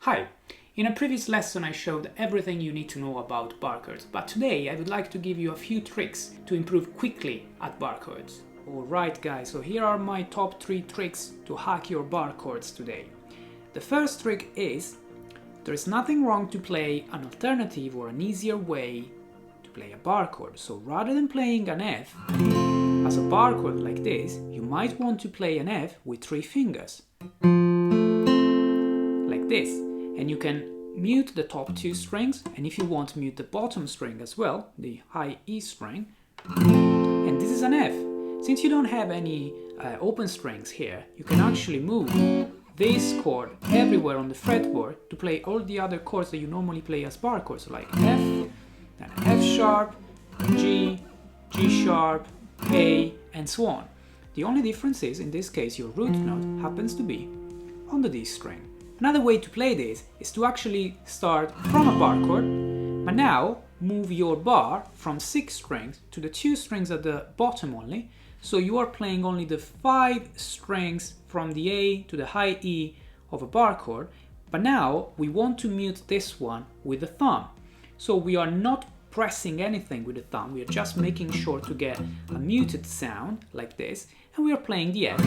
Hi! In a previous lesson I showed everything you need to know about bar chords, but today I would like to give you a few tricks to improve quickly at bar chords. Alright guys, so here are my top 3 tricks to hack your bar chords today. The first trick is, there is nothing wrong to play an alternative or an easier way to play a bar chord. So rather than playing an F as a bar chord like this, you might want to play an F with 3 fingers. Like this. And you can mute the top 2 strings, and if you want, mute the bottom string as well, the high E string. And this is an F. Since you don't have any open strings here, you can actually move this chord everywhere on the fretboard to play all the other chords that you normally play as bar chords, like F, then F sharp, G, G sharp, A, and so on. The only difference is, in this case, your root note happens to be on the D string. Another way to play this is to actually start from a bar chord, but now move your bar from 6 strings to the 2 strings at the bottom only, so you are playing only the 5 strings from the A to the high E of a bar chord, but now we want to mute this one with the thumb. So we are not pressing anything with the thumb, we are just making sure to get a muted sound like this, and we are playing the F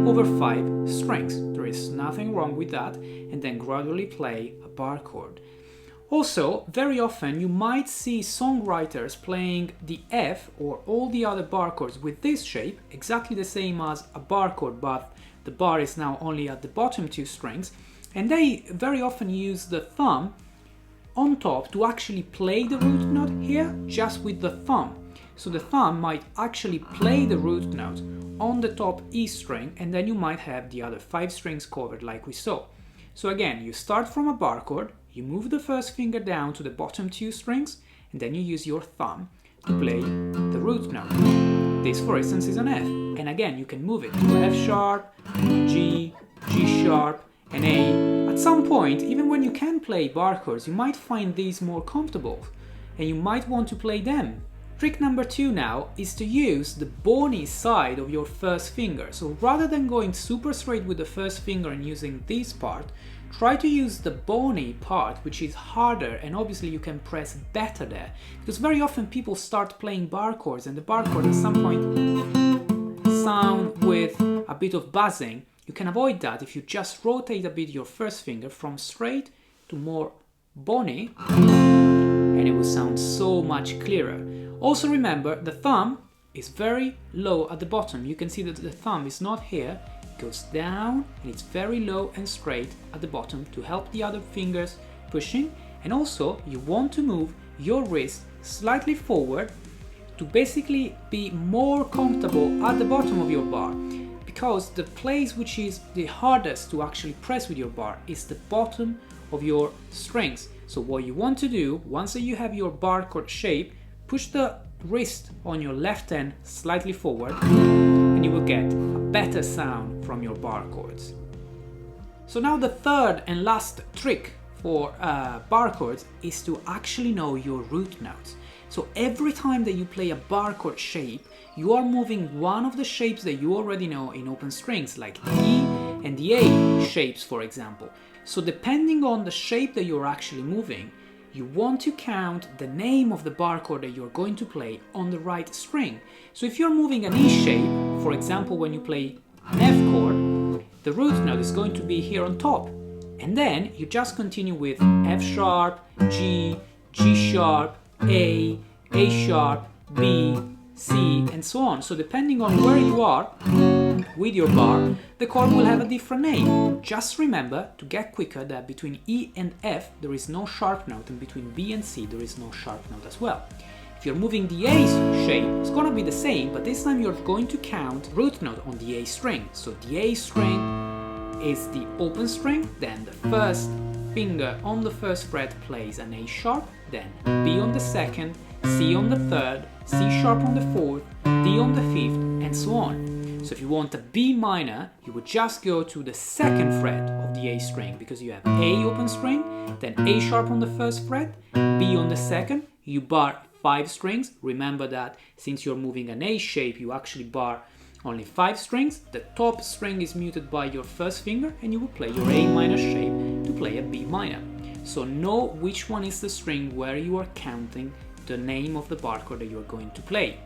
over 5 strings. There is nothing wrong with that, and then gradually play a bar chord. Also, very often you might see songwriters playing the F or all the other bar chords with this shape, exactly the same as a bar chord, but the bar is now only at the bottom 2 strings, and they very often use the thumb on top to actually play the root note here just with the thumb. So the thumb might actually play the root note on the top E string, and then you might have the other 5 strings covered like we saw. So again, you start from a bar chord, you move the first finger down to the bottom 2 strings, and then you use your thumb to play the root note. This, for instance, is an F, and again you can move it to F sharp, G, G sharp, and A. At some point, even when you can play bar chords, you might find these more comfortable, and you might want to play them. Trick number 2 now is to use the bony side of your first finger. So rather than going super straight with the first finger and using this part, try to use the bony part, which is harder, and obviously you can press better there. Because very often people start playing bar chords, and the bar chord at some point sound with a bit of buzzing. You can avoid that if you just rotate a bit your first finger from straight to more bony, and it will sound so much clearer. Also remember, the thumb is very low at the bottom. You can see that the thumb is not here, it goes down, and it's very low and straight at the bottom to help the other fingers pushing. And also you want to move your wrist slightly forward to basically be more comfortable at the bottom of your bar, because the place which is the hardest to actually press with your bar is the bottom of your strings. So what you want to do, once that you have your bar chord shape, push the wrist on your left hand slightly forward, and you will get a better sound from your bar chords. So now the third and last trick for bar chords is to actually know your root notes. So every time that you play a bar chord shape, you are moving one of the shapes that you already know in open strings, like the E and the A shapes, for example. So depending on the shape that you're actually moving, you want to count the name of the bar chord that you're going to play on the right string. So if you're moving an E shape, for example, when you play an F chord, the root note is going to be here on top. And then you just continue with F sharp, G, G sharp, A sharp, B, C, and so on. So depending on where you are with your bar, the chord will have a different name. Just remember to get quicker that between E and F there is no sharp note, and between B and C there is no sharp note as well. If you're moving the A shape, it's gonna be the same, but this time you're going to count root note on the A string. So the A string is the open string, then the first finger on the first fret plays an A sharp, then B on the second, C on the third, C sharp on the fourth, D on the fifth, and so on. So if you want a B minor, you would just go to the second fret of the A string, because you have A open string, then A sharp on the first fret, B on the second, you bar 5 strings. Remember that since you're moving an A shape, you actually bar only 5 strings. The top string is muted by your first finger, and you will play your A minor shape to play a B minor. So know which one is the string where you are counting the name of the bar chord that you are going to play.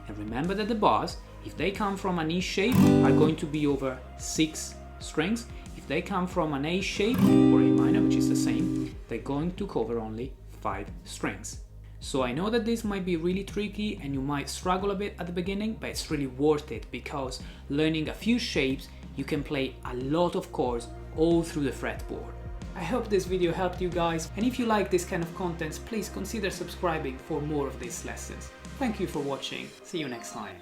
And remember that the bars, if they come from an E shape, are going to be over 6 strings. If they come from an A shape or A minor, which is the same, they're going to cover only 5 strings. So I know that this might be really tricky and you might struggle a bit at the beginning, but it's really worth it because learning a few shapes, you can play a lot of chords all through the fretboard. I hope this video helped you guys, and if you like this kind of content, please consider subscribing for more of these lessons. Thank you for watching. See you next time.